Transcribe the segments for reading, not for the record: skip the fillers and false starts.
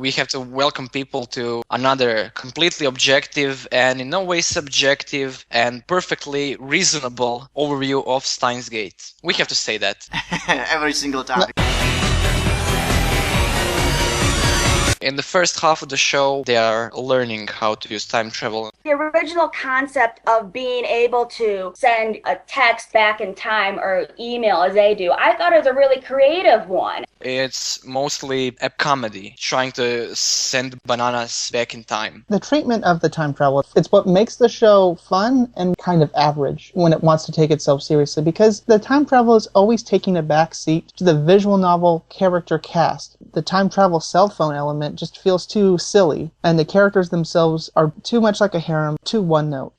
we have to welcome people to another completely objective and in no way subjective and perfectly reasonable overview of Steins Gate. We have to say that. Every single time. In the first half of the show, they are learning how to use time travel. The original concept of being able to send a text back in time or email as they do, I thought it was a really creative one. It's mostly a comedy, trying to send bananas back in time. The treatment of the time travel, it's what makes the show fun and kind of average when it wants to take itself seriously, because the time travel is always taking a back seat to the visual novel character cast. The time travel cell phone element just feels too silly, and the characters themselves are too much like a harem, too one-note.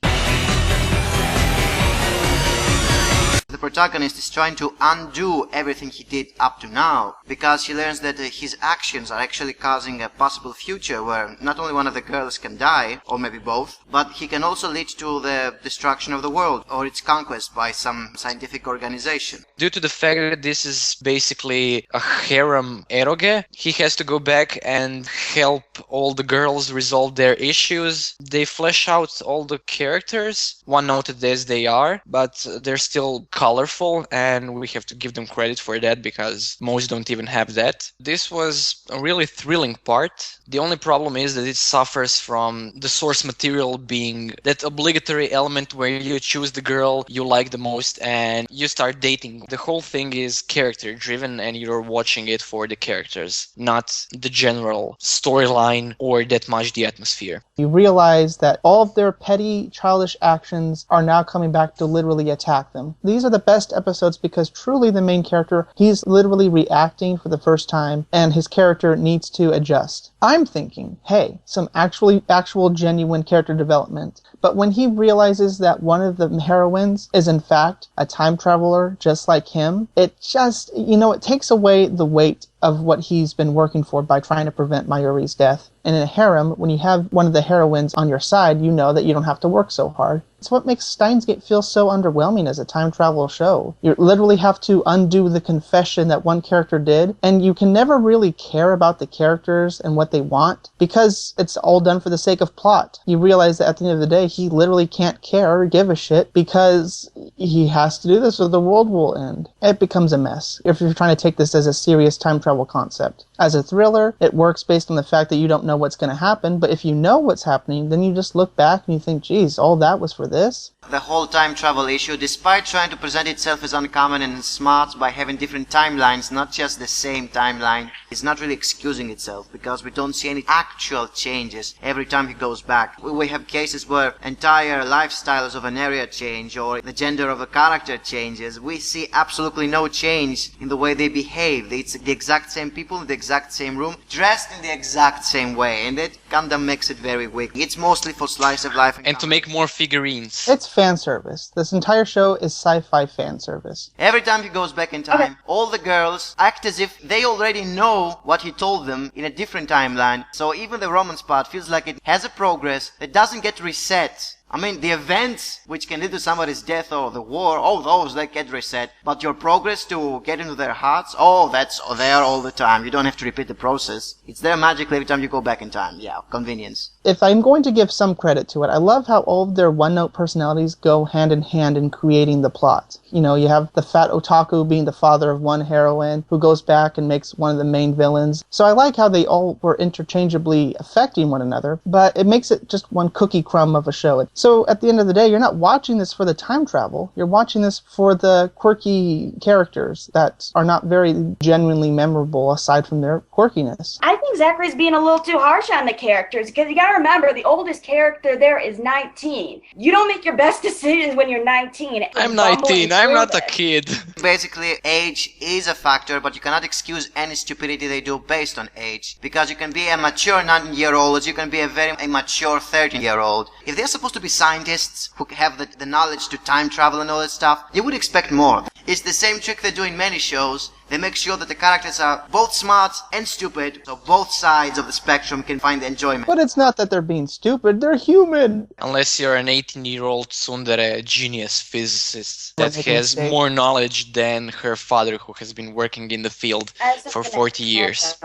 The protagonist is trying to undo everything he did up to now, because he learns that his actions are actually causing a possible future where not only one of the girls can die, or maybe both, but he can also lead to the destruction of the world, or its conquest by some scientific organization. Due to the fact that this is basically a harem eroge, he has to go back and help all the girls resolve their issues. They flesh out all the characters, one-noted as they are, but they're still colorful, and we have to give them credit for that because most don't even have that. This was a really thrilling part. The only problem is that it suffers from the source material being that obligatory element where you choose the girl you like the most and you start dating. The whole thing is character driven and you're watching it for the characters, not the general storyline or that much the atmosphere. You realize that all of their petty, childish actions are now coming back to literally attack them. These are the best episodes because truly the main character, he's literally reacting for the first time and his character needs to adjust. I'm thinking, hey, some actual genuine character development. But when he realizes that one of the heroines is in fact a time traveler just like him, it just, it takes away the weight of what he's been working for by trying to prevent Mayuri's death. And in a harem, when you have one of the heroines on your side, you know that you don't have to work so hard. It's what makes Steins Gate feel so underwhelming as a time travel show. You literally have to undo the confession that one character did, and you can never really care about the characters and what they want because it's all done for the sake of plot. You realize that at the end of the day, he literally can't care or give a shit because he has to do this or the world will end. It becomes a mess if you're trying to take this as a serious time travel concept. As a thriller, it works based on the fact that you don't know what's going to happen, but if you know what's happening, then you just look back and you think, geez, all that was for this? The whole time travel issue, despite trying to present itself as uncommon and smart by having different timelines, not just the same timeline, is not really excusing itself because we don't see any actual changes every time he goes back. We have cases where entire lifestyles of an area change or the gender of a character changes. We see absolutely no change in the way they behave. It's the exact same people in the exact same room, dressed in the exact same way, and that kinda makes it very weak. It's mostly for slice of life. And to make more figurines. It's fan service. This entire show is sci-fi fan service. Every time he goes back in time, all the girls act as if they already know what he told them in a different timeline. So even the romance part feels like it has a progress that doesn't get reset. I mean, the events which can lead to somebody's death or the war, all those, they get reset. But your progress to get into their hearts, that's there all the time. You don't have to repeat the process. It's there magically every time you go back in time. Yeah, convenience. If I'm going to give some credit to it, I love how all of their one-note personalities go hand in hand in creating the plot. You have the fat otaku being the father of one heroine who goes back and makes one of the main villains. So I like how they all were interchangeably affecting one another, but it makes it just one cookie crumb of a show. So at the end of the day, you're not watching this for the time travel. You're watching this for the quirky characters that are not very genuinely memorable aside from their quirkiness. I think Zachary's being a little too harsh on the characters because you gotta remember the oldest character there is 19. You don't make your best decisions when you're 19. I'm 19. I'm not a kid. Basically, age is a factor, but you cannot excuse any stupidity they do based on age. Because you can be a mature 19-year-old, as you can be a very immature 13-year-old. If they're supposed to be scientists who have the knowledge to time travel and all that stuff, you would expect more. It's the same trick they do in many shows. They make sure that the characters are both smart and stupid, so both sides of the spectrum can find enjoyment. But it's not that they're being stupid, they're human. Unless you're an 18-year-old tsundere genius physicist that has more knowledge than her father who has been working in the field for 40 years.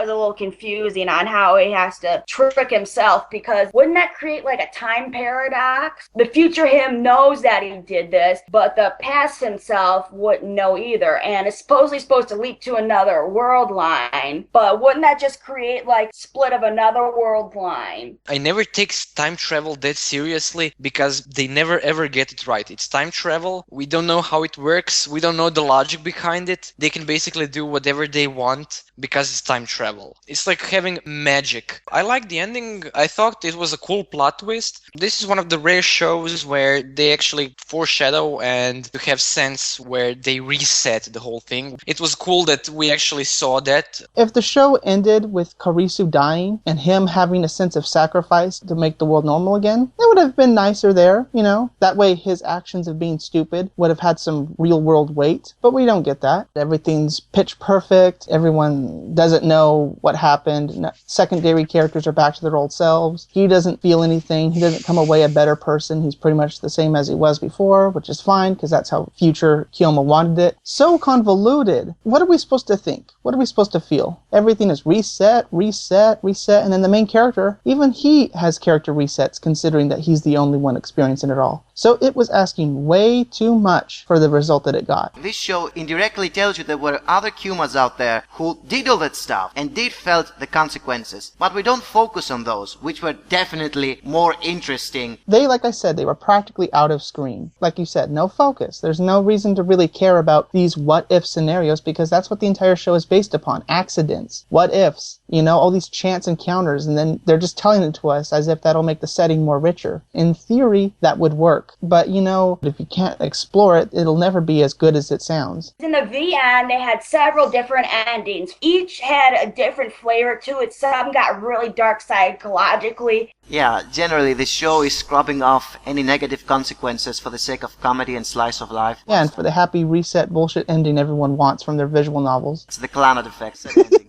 was a little confusing on how he has to trick himself, because wouldn't that create like a time paradox? The future him knows that he did this, but the past himself wouldn't know either, and it's supposedly supposed to leap to another world line, but wouldn't that just create like split of another world line? I never take time travel that seriously because they never ever get it right. It's time travel. We don't know how it works. We don't know the logic behind it. They can basically do whatever they want because it's time travel. It's like having magic. I like the ending. I thought it was a cool plot twist. This is one of the rare shows where they actually foreshadow and to have sense where they reset the whole thing. It was cool that we actually saw that. If the show ended with Karisu dying and him having a sense of sacrifice to make the world normal again, it would have been nicer there, you know? That way his actions of being stupid would have had some real world weight, but we don't get that. Everything's pitch perfect. Everyone doesn't know what happened. Secondary characters are back to their old selves. He doesn't feel anything. He doesn't come away a better person. He's pretty much the same as he was before, which is fine because that's how future Kiyoma wanted it. So convoluted. What are we supposed to think? What are we supposed to feel? Everything is reset, and then the main character, even he has character resets considering that he's the only one experiencing it all. So it was asking way too much for the result that it got. This show indirectly tells you there were other Kumas out there who did all that stuff and did felt the consequences. But we don't focus on those, which were definitely more interesting. They, like I said, they were practically out of screen. Like you said, no focus. There's no reason to really care about these what-if scenarios because that's what the entire show is based upon. Accidents. What-ifs. You know, all these chance encounters, and then they're just telling it to us as if that'll make the setting more richer. In theory, that would work. But, you know, if you can't explore it, it'll never be as good as it sounds. In the VN, they had several different endings. Each had a different flavor to it. Some got really dark psychologically. Yeah, generally the show is scrubbing off any negative consequences for the sake of comedy and slice of life. Yeah, and for the happy reset bullshit ending everyone wants from their visual novels. It's the Clannad effect. Ending.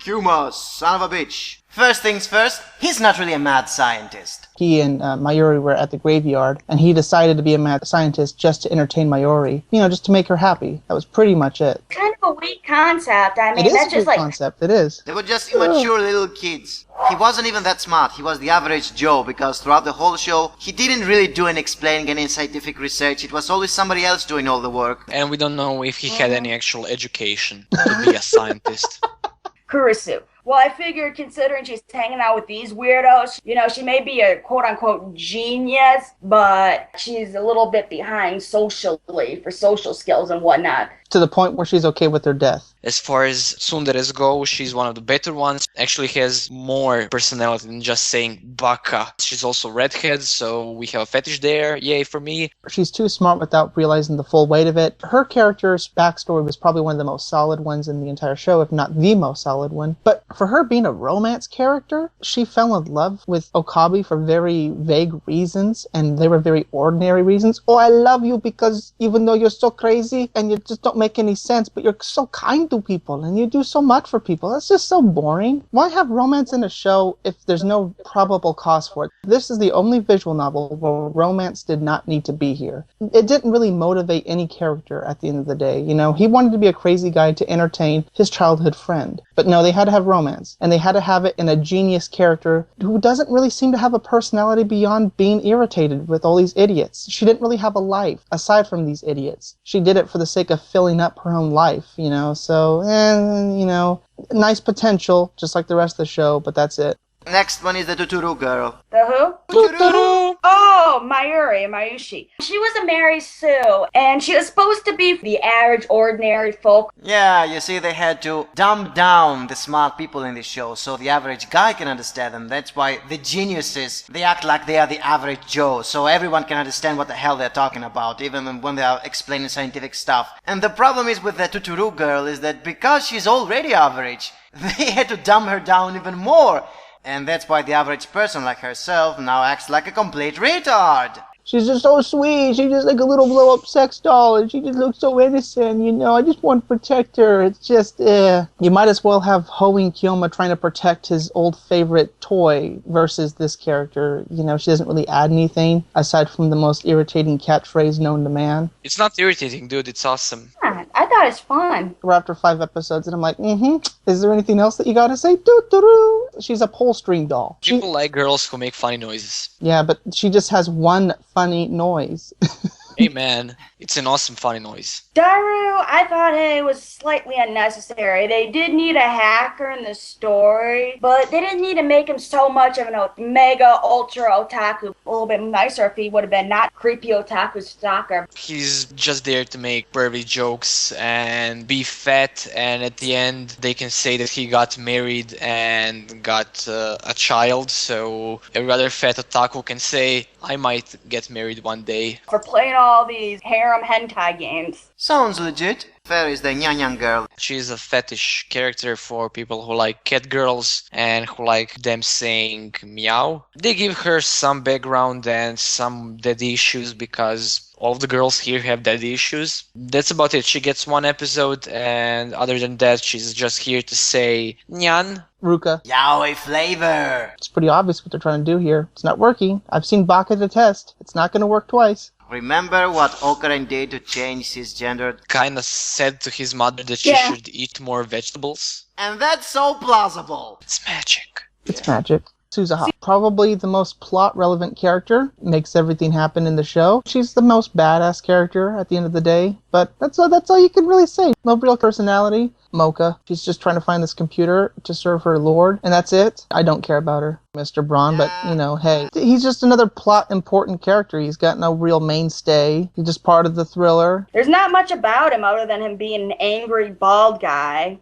Kuma, son of a bitch. First things first, he's not really a mad scientist. He and Mayuri were at the graveyard, and he decided to be a mad scientist just to entertain Mayuri. You know, just to make her happy. That was pretty much it. Kind of a weak concept. I mean, it is that's a just weak like... concept. It is. They were just immature little kids. He wasn't even that smart. He was the average Joe because throughout the whole show, he didn't really do any explaining any scientific research. It was always somebody else doing all the work. And we don't know if he had any actual education to be a scientist. Kurisu. Well, I figured considering she's hanging out with these weirdos, you know, she may be a quote-unquote genius, but she's a little bit behind socially for social skills and whatnot. To the point where she's okay with her death. As far as tsunderes go, she's one of the better ones. Actually has more personality than just saying baka. She's also redhead, so we have a fetish there. Yay for me. She's too smart without realizing the full weight of it. Her character's backstory was probably one of the most solid ones in the entire show, if not the most solid one. But for her being a romance character, she fell in love with Okabe for very vague reasons, and they were very ordinary reasons. Oh, I love you because even though you're so crazy and you just don't make any sense, but you're so kind to people and you do so much for people. That's just so boring. Why have romance in a show if there's no probable cause for it? This is the only visual novel where romance did not need to be here. It didn't really motivate any character at the end of the day. You know, he wanted to be a crazy guy to entertain his childhood friend. But no, they had to have romance. And they had to have it in a genius character who doesn't really seem to have a personality beyond being irritated with all these idiots. She didn't really have a life aside from these idiots. She did it for the sake of filling up her own life, you know, so, you know, nice potential, just like the rest of the show, but that's it. Next one is the Tuturu girl. The who? Tuturu! Oh, Mayushi. She was a Mary Sue, and she was supposed to be the average, ordinary folk. Yeah, you see, they had to dumb down the smart people in this show so the average guy can understand them. That's why the geniuses, they act like they are the average Joe, so everyone can understand what the hell they're talking about, even when they are explaining scientific stuff. And the problem is with the Tuturu girl is that because she's already average, they had to dumb her down even more. And that's why the average person like herself now acts like a complete retard. She's just so sweet. She's just like a little blow-up sex doll, and she just looks so innocent, you know. I just want to protect her. It's just, You might as well have Hoen Kyoma trying to protect his old favorite toy versus this character. You know, she doesn't really add anything aside from the most irritating catchphrase known to man. It's not irritating, dude. It's awesome. Yeah, I thought it was fun. We're after 5 episodes, and I'm like, is there anything else that you gotta say? Doo-doo-doo. She's a pull-string doll. People like girls who make funny noises. Yeah, but she just has one funny noise. Hey man, it's an awesome funny noise. Daru, I thought it was slightly unnecessary. They did need a hacker in the story, but they didn't need to make him so much of an mega ultra otaku. A little bit nicer if he would have been not creepy otaku stalker. He's just there to make pervy jokes and be fat, and at the end they can say that he got married and got a child, so every other fat otaku can say, I might get married one day. For playing all these harem hentai games. Sounds legit. Fair is the Nyan girl. She's a fetish character for people who like cat girls and who like them saying meow. They give her some background and some daddy issues because all of the girls here have daddy issues. That's about it. She gets 1 episode, and other than that, she's just here to say Nyan. Ruka. Yaoi flavor. It's pretty obvious what they're trying to do here. It's not working. I've seen Baka the test. It's not going to work twice. Remember what Okaren did to change cisgender? Kinda said to his mother that she should eat more vegetables. And that's so plausible. It's magic. It's magic. Suzuha, probably the most plot-relevant character, makes everything happen in the show. She's the most badass character at the end of the day, but that's all you can really say. No real personality. Mocha, she's just trying to find this computer to serve her lord, and that's it. I don't care about her, Mr. Braun, but, you know, hey. He's just another plot-important character. He's got no real mainstay. He's just part of the thriller. There's not much about him other than him being an angry, bald guy.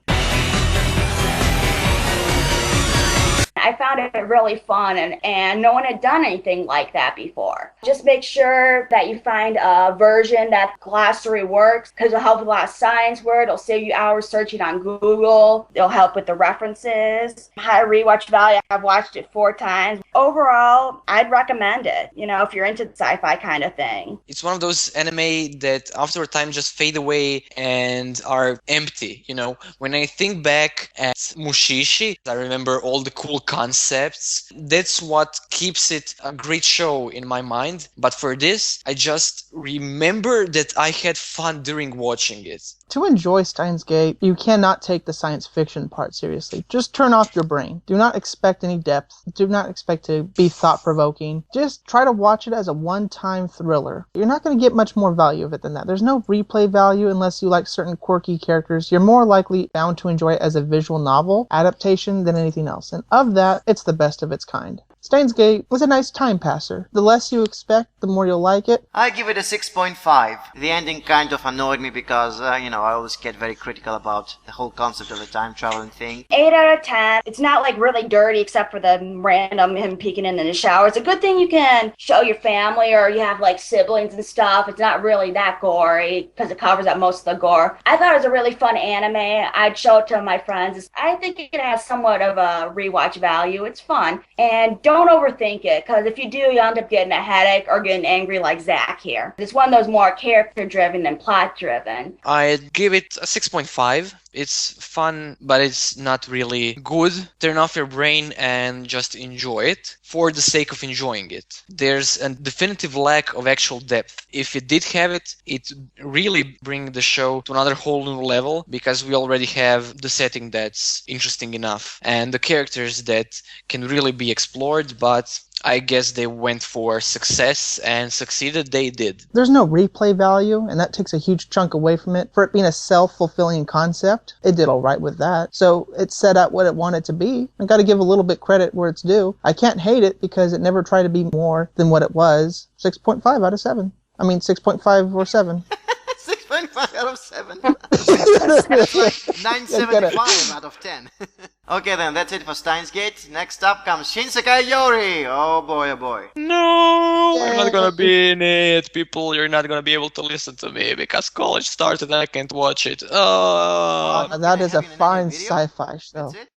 I found it really fun, and no one had done anything like that before. Just make sure that you find a version that glossary works, because it'll help with a lot of science words. It'll save you hours searching on Google. It'll help with the references. High rewatch value. I've watched it 4 times. Overall, I'd recommend it, you know, if you're into the sci-fi kind of thing. It's one of those anime that after a time just fade away and are empty, you know. When I think back at Mushishi, I remember all the cool concepts. That's what keeps it a great show in my mind. But for this, I just remember that I had fun during watching it. To enjoy Steins Gate, you cannot take the science fiction part seriously. Just turn off your brain. Do not expect any depth. Do not expect to be thought-provoking. Just try to watch it as a one-time thriller. You're not going to get much more value of it than that. There's no replay value unless you like certain quirky characters. You're more likely bound to enjoy it as a visual novel adaptation than anything else. And of that, it's the best of its kind. Steins Gate was a nice time passer. The less you expect, the more you'll like it. I give it a 6.5. The ending kind of annoyed me because, I always get very critical about the whole concept of the time traveling thing. 8 out of 10. It's not like really dirty except for the random him peeking in the shower. It's a good thing you can show your family or you have like siblings and stuff. It's not really that gory because it covers up most of the gore. I thought it was a really fun anime. I'd show it to my friends. I think it has somewhat of a rewatch value. It's fun. And don't overthink it, because if you do, you end up getting a headache or getting angry like Zach here. It's one of those more character-driven than plot-driven. I'd give it a 6.5. It's fun, but it's not really good. Turn off your brain and just enjoy it for the sake of enjoying it. There's a definitive lack of actual depth. If it did have it, it really bring the show to another whole new level, because we already have the setting that's interesting enough and the characters that can really be explored, but I guess they went for success and succeeded. They did. There's no replay value, and that takes a huge chunk away from it. For it being a self-fulfilling concept, it did all right with that. So it set out what it wanted to be. I got to give a little bit credit where it's due. I can't hate it because it never tried to be more than what it was. 6.5 out of 7. I mean, 6.5 or 7. 6.5 out of 7. That's like 9.75 out of 10. Okay then, that's it for Steins Gate. Next up comes Shinsekai Yori. Oh boy, oh boy. No, I'm not gonna be in it. People, you're not gonna be able to listen to me because college started and I can't watch it. That is a fine sci-fi show. That's it?